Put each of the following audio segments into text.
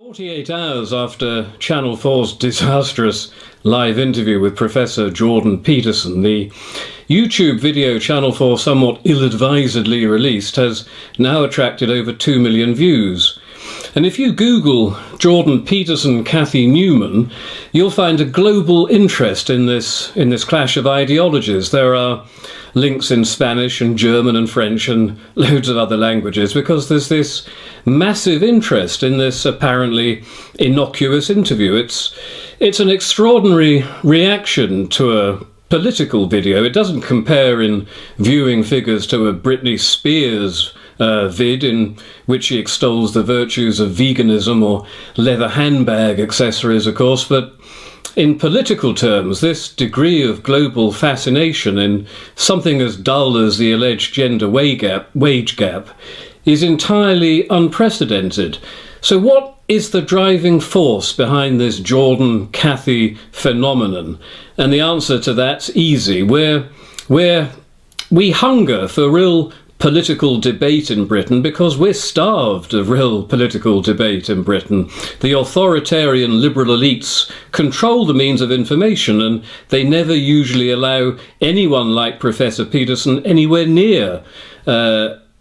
48 hours after Channel 4's disastrous live interview with Professor Jordan Peterson, the YouTube video Channel 4 somewhat ill-advisedly released has now attracted over 2 million views. And if you Google Jordan Peterson, Cathy Newman, you'll find a global interest in this clash of ideologies. There are links in Spanish and German and French and loads of other languages because there's this massive interest in this apparently innocuous interview. It's an extraordinary reaction to a political video. It doesn't compare in viewing figures to a Britney Spears vid in which she extols the virtues of veganism or leather handbag accessories, of course, but in political terms, this degree of global fascination in something as dull as the alleged gender wage gap is entirely unprecedented. So what is the driving force behind this Jordan-Cathy phenomenon? And the answer to that's easy. We hunger for real political debate in Britain because we're starved of real political debate in Britain. The authoritarian liberal elites control the means of information, and they never usually allow anyone like Professor Peterson anywhere near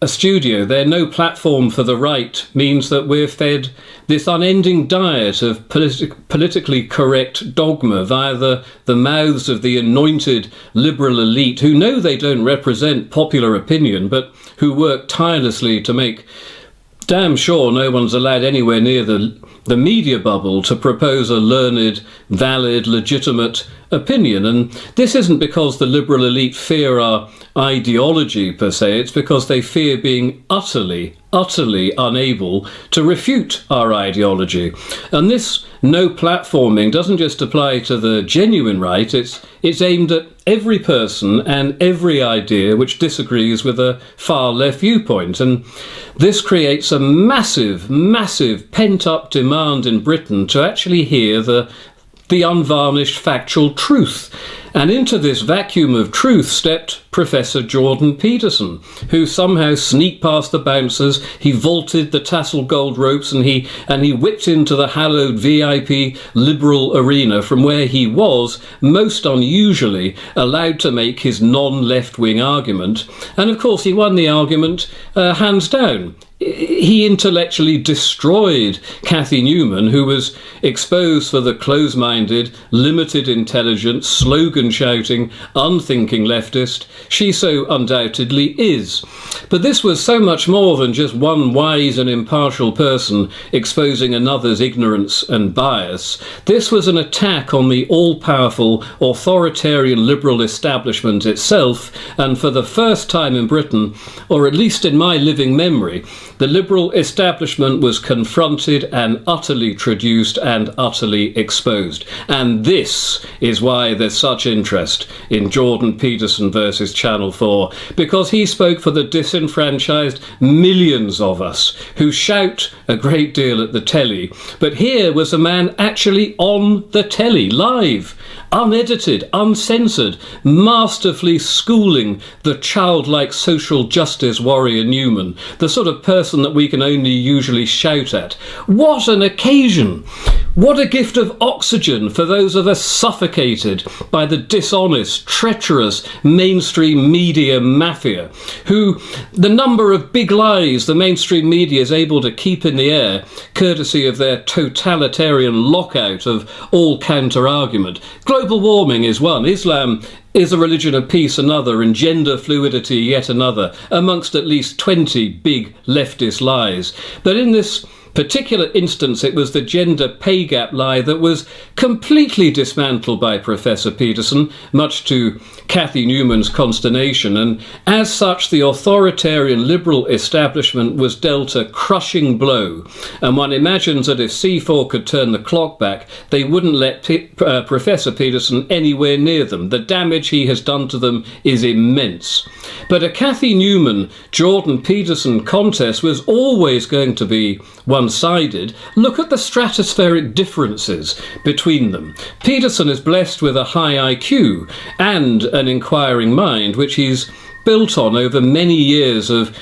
a studio. Their no platform for the right means that we're fed this unending diet of politically correct dogma via the mouths of the anointed liberal elite who know they don't represent popular opinion, but who work tirelessly to make damn sure no one's allowed anywhere near the media bubble to propose a learned, valid, legitimate opinion. And this isn't because the liberal elite fear our ideology per se, it's because they fear being utterly unable to refute our ideology. And this no platforming doesn't just apply to the genuine right, it's aimed at every person and every idea which disagrees with a far left viewpoint. And this creates a massive pent-up demand in Britain to actually hear the unvarnished factual truth. And into this vacuum of truth stepped Professor Jordan Peterson, who somehow sneaked past the bouncers. He vaulted the tassel gold ropes and he whipped into the hallowed VIP liberal arena from where he was, most unusually, allowed to make his non-left-wing argument. And of course he won the argument hands down. He intellectually destroyed Cathy Newman, who was exposed for the close-minded, limited intelligence, slogan-shouting, unthinking leftist she so undoubtedly is. But this was so much more than just one wise and impartial person exposing another's ignorance and bias. This was an attack on the all-powerful authoritarian liberal establishment itself, and for the first time in Britain, or at least in my living memory, the liberal establishment was confronted and utterly traduced and utterly exposed. And this is why there's such interest in Jordan Peterson versus Channel 4, because he spoke for the disenfranchised millions of us who shout a great deal at the telly. But here was a man actually on the telly, live, unedited, uncensored, masterfully schooling the childlike social justice warrior Newman, the sort of person that we can only usually shout at. What an occasion! What a gift of oxygen for those of us suffocated by the dishonest, treacherous mainstream media mafia, who the number of big lies the mainstream media is able to keep in the air, courtesy of their totalitarian lockout of all counter-argument. Global warming is one, Islam is a religion of peace another, and gender fluidity yet another, amongst at least 20 big leftist lies. But in this particular instance, it was the gender pay gap lie that was completely dismantled by Professor Peterson, much to Cathy Newman's consternation, and as such the authoritarian liberal establishment was dealt a crushing blow. And one imagines that if C4 could turn the clock back, they wouldn't let Professor Peterson anywhere near them. The damage he has done to them is immense. But a Cathy Newman Jordan Peterson contest was always going to be one-sided. Look at the stratospheric differences between them. Peterson is blessed with a high IQ and an inquiring mind, which he's built on over many years of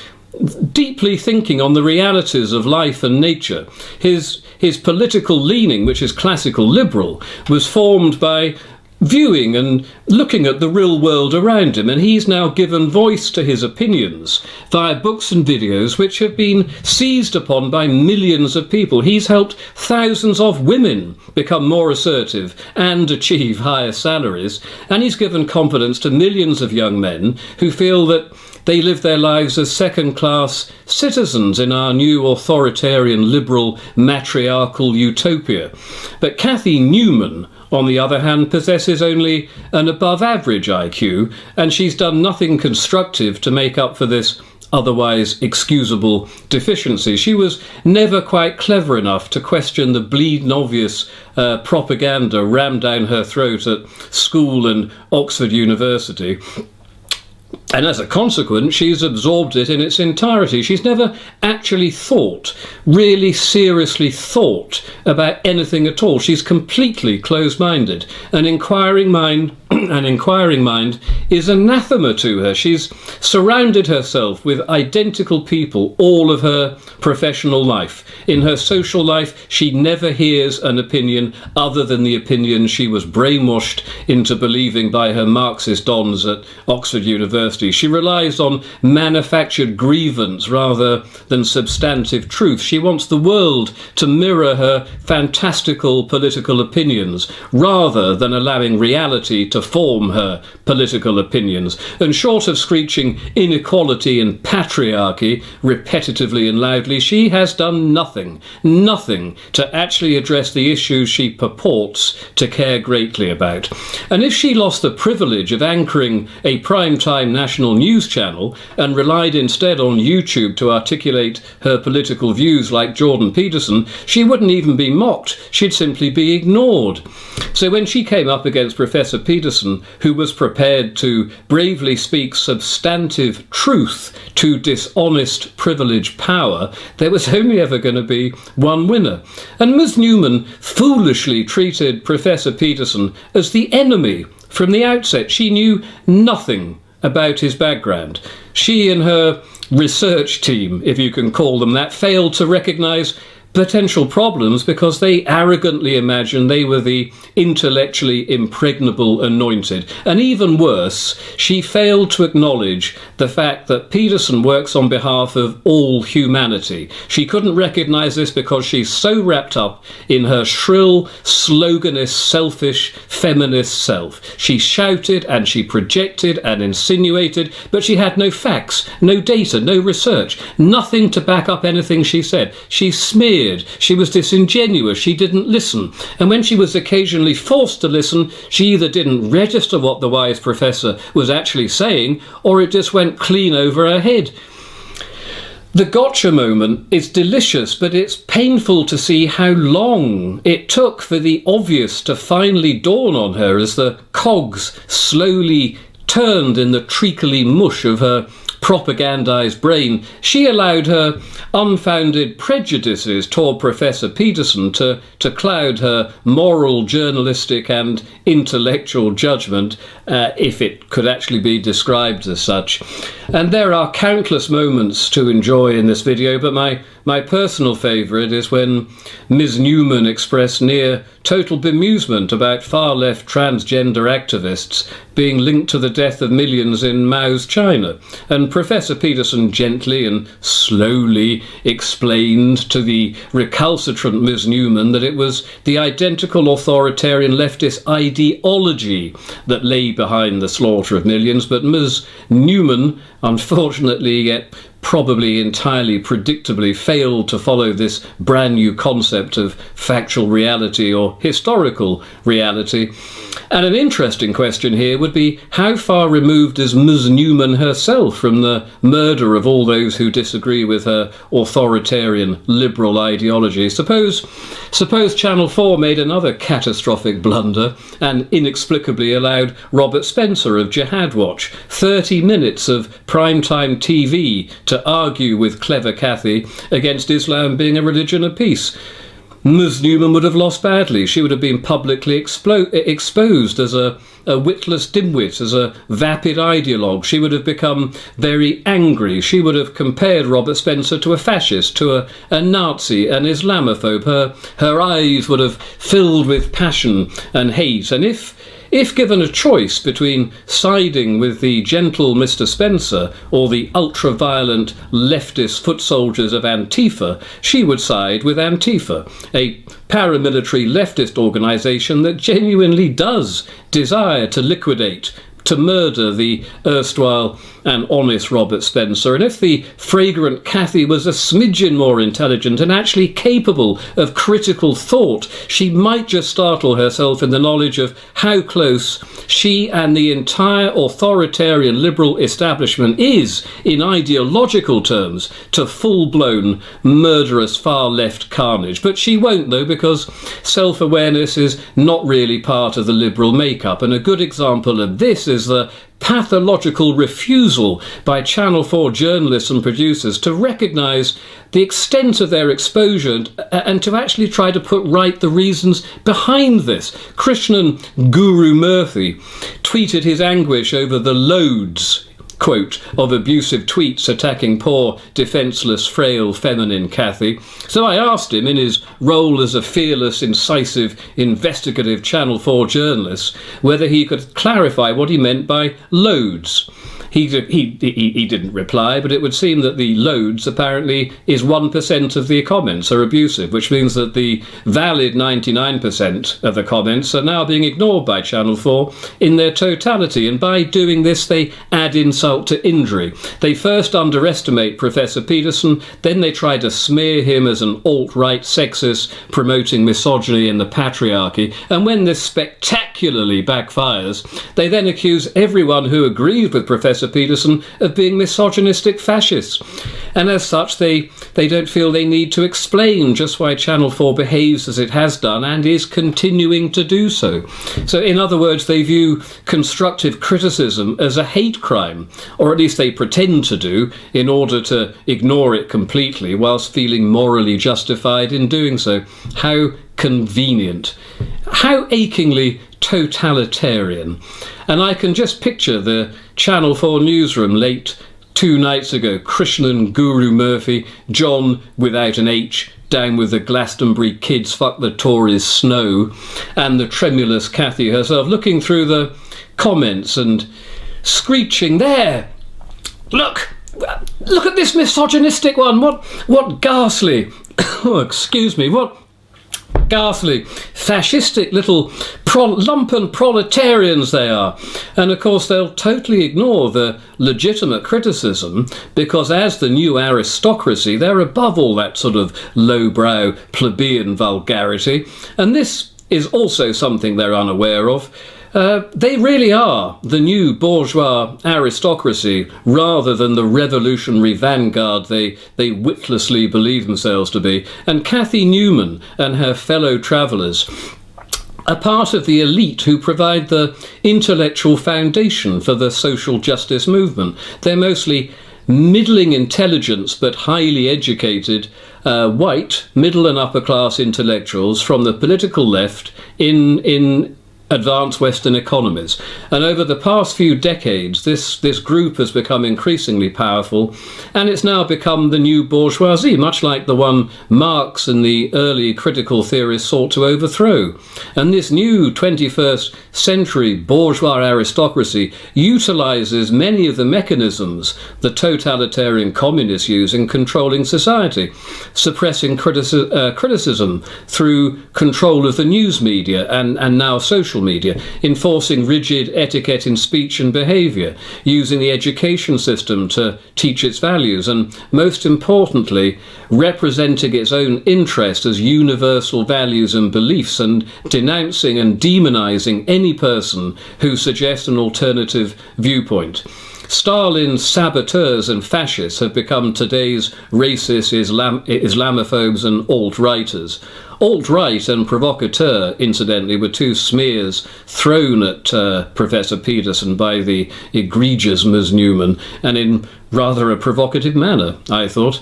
deeply thinking on the realities of life and nature. His political leaning, which is classical liberal, was formed by viewing and looking at the real world around him, and he's now given voice to his opinions via books and videos which have been seized upon by millions of people. He's helped thousands of women become more assertive and achieve higher salaries, and he's given confidence to millions of young men who feel that they live their lives as second-class citizens in our new authoritarian, liberal, matriarchal utopia. But Cathy Newman, on the other hand, possesses only an above-average IQ, and she's done nothing constructive to make up for this otherwise excusable deficiency. She was never quite clever enough to question the bleeding obvious propaganda rammed down her throat at school and Oxford University. And as a consequence, she's absorbed it in its entirety. She's never actually thought, really seriously thought about anything at all. She's completely closed-minded. An inquiring mind is anathema to her. She's surrounded herself with identical people all of her professional life. In her social life, she never hears an opinion other than the opinion she was brainwashed into believing by her Marxist dons at Oxford University. She relies on manufactured grievance rather than substantive truth. She wants the world to mirror her fantastical political opinions rather than allowing reality to form her political opinions. And short of screeching inequality and patriarchy repetitively and loudly, she has done nothing to actually address the issues she purports to care greatly about. And if she lost the privilege of anchoring a prime-time national news channel and relied instead on YouTube to articulate her political views like Jordan Peterson, she wouldn't even be mocked. She'd simply be ignored. So when she came up against Professor Peterson, who was prepared to bravely speak substantive truth to dishonest privileged power, there was only ever going to be one winner. And Ms. Newman foolishly treated Professor Peterson as the enemy from the outset. She knew nothing about his background. She and her research team, if you can call them that, failed to recognise potential problems because they arrogantly imagined they were the intellectually impregnable anointed. And even worse, she failed to acknowledge the fact that Peterson works on behalf of all humanity. She couldn't recognise this because she's so wrapped up in her shrill, sloganist, selfish, feminist self. She shouted and she projected and insinuated, but she had no facts, no data, no research, nothing to back up anything she said. She smeared. She was disingenuous. She didn't listen. And when she was occasionally forced to listen, she either didn't register what the wise professor was actually saying, or it just went clean over her head. The gotcha moment is delicious, but it's painful to see how long it took for the obvious to finally dawn on her as the cogs slowly turned in the treacly mush of her propagandized brain. She allowed her unfounded prejudices toward Professor Peterson to cloud her moral, journalistic and intellectual judgment, if it could actually be described as such. And there are countless moments to enjoy in this video, but my personal favourite is when Ms. Newman expressed near total bemusement about far-left transgender activists being linked to the death of millions in Mao's China. And Professor Peterson gently and slowly explained to the recalcitrant Ms. Newman that it was the identical authoritarian leftist ideology that lay behind the slaughter of millions. But Ms. Newman, unfortunately, yet probably entirely predictably, failed to follow this brand new concept of factual reality or historical reality. And an interesting question here would be, how far removed is Ms. Newman herself from the murder of all those who disagree with her authoritarian liberal ideology? Suppose Channel 4 made another catastrophic blunder and inexplicably allowed Robert Spencer of Jihad Watch 30 minutes of primetime TV to argue with clever Cathy against Islam being a religion of peace. Ms. Newman would have lost badly. She would have been publicly exposed as a witless dimwit, as a vapid ideologue. She would have become very angry. She would have compared Robert Spencer to a fascist, to a Nazi, an Islamophobe. Her eyes would have filled with passion and hate. And if given a choice between siding with the gentle Mr. Spencer or the ultra-violent leftist foot soldiers of Antifa, she would side with Antifa, a paramilitary leftist organisation that genuinely does desire to liquidate, to murder the erstwhile and honest Robert Spencer. And if the fragrant Cathy was a smidgen more intelligent and actually capable of critical thought, she might just startle herself in the knowledge of how close she and the entire authoritarian liberal establishment is, in ideological terms, to full-blown murderous far-left carnage. But she won't, though, because self-awareness is not really part of the liberal makeup. And a good example of this is the pathological refusal by Channel 4 journalists and producers to recognise the extent of their exposure and to actually try to put right the reasons behind this. Krishnan Guru Murthy tweeted his anguish over the loads, quote, of abusive tweets attacking poor, defenceless, frail, feminine Cathy. So I asked him, in his role as a fearless, incisive, investigative Channel 4 journalist, whether he could clarify what he meant by loads. He didn't reply, but it would seem that the loads apparently is 1% of the comments are abusive, which means that the valid 99% of the comments are now being ignored by Channel 4 in their totality. And by doing this, they add insult to injury. They first underestimate Professor Peterson, then they try to smear him as an alt-right sexist promoting misogyny and the patriarchy. And when this spectacularly backfires, they then accuse everyone who agrees with Professor Peterson of being misogynistic fascists. And as such, they don't feel they need to explain just why Channel 4 behaves as it has done and is continuing to do so. So in other words, they view constructive criticism as a hate crime, or at least they pretend to do, in order to ignore it completely whilst feeling morally justified in doing so. How convenient. How achingly totalitarian. And I can just picture the Channel 4 newsroom late 2 nights ago. Krishnan Guru Murthy, John without an H, down with the Glastonbury kids, fuck the Tories, Snow, and the tremulous Cathy herself, looking through the comments and screeching, there, look at this misogynistic one, what ghastly, oh, excuse me, what ghastly, fascistic little lumpen proletarians they are. And of course they'll totally ignore the legitimate criticism, because as the new aristocracy, they're above all that sort of lowbrow plebeian vulgarity. And this is also something they're unaware of. They really are the new bourgeois aristocracy rather than the revolutionary vanguard they witlessly believe themselves to be. And Cathy Newman and her fellow travellers are part of the elite who provide the intellectual foundation for the social justice movement. They're mostly middling intelligence but highly educated white middle and upper class intellectuals from the political left in advanced Western economies. And over the past few decades, this group has become increasingly powerful, and it's now become the new bourgeoisie, much like the one Marx and the early critical theorists sought to overthrow. And this new 21st century bourgeois aristocracy utilises many of the mechanisms the totalitarian communists use in controlling society, suppressing criticism through control of the news media and now social media, enforcing rigid etiquette in speech and behaviour, using the education system to teach its values, and most importantly, representing its own interest as universal values and beliefs, and denouncing and demonising any person who suggests an alternative viewpoint. Stalin's saboteurs and fascists have become today's racist Islamophobes and alt-righters. Alt-right and provocateur, incidentally, were two smears thrown at Professor Peterson by the egregious Ms. Newman, and in rather a provocative manner, I thought.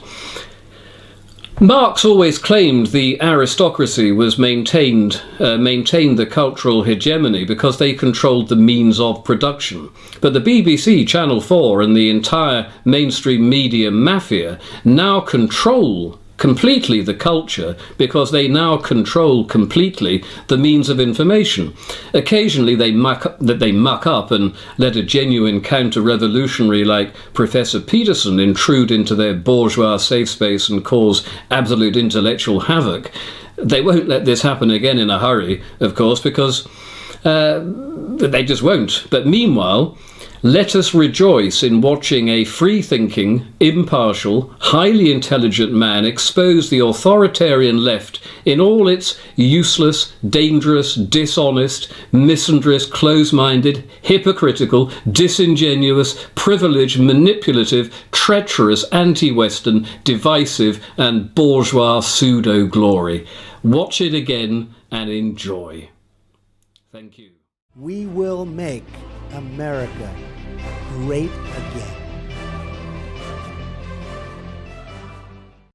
Marx always claimed the aristocracy was maintained the cultural hegemony because they controlled the means of production. But the BBC, Channel 4 and the entire mainstream media mafia now control completely the culture because they now control completely the means of information. Occasionally they muck up and let a genuine counter-revolutionary like Professor Peterson intrude into their bourgeois safe space and cause absolute intellectual havoc. They won't let this happen again in a hurry, of course, because they just won't. But meanwhile, let us rejoice in watching a free-thinking, impartial, highly intelligent man expose the authoritarian left in all its useless, dangerous, dishonest, misandrist, close-minded, hypocritical, disingenuous, privileged, manipulative, treacherous, anti-Western, divisive and bourgeois pseudo-glory. Watch it again and enjoy. Thank you. We will make America great again.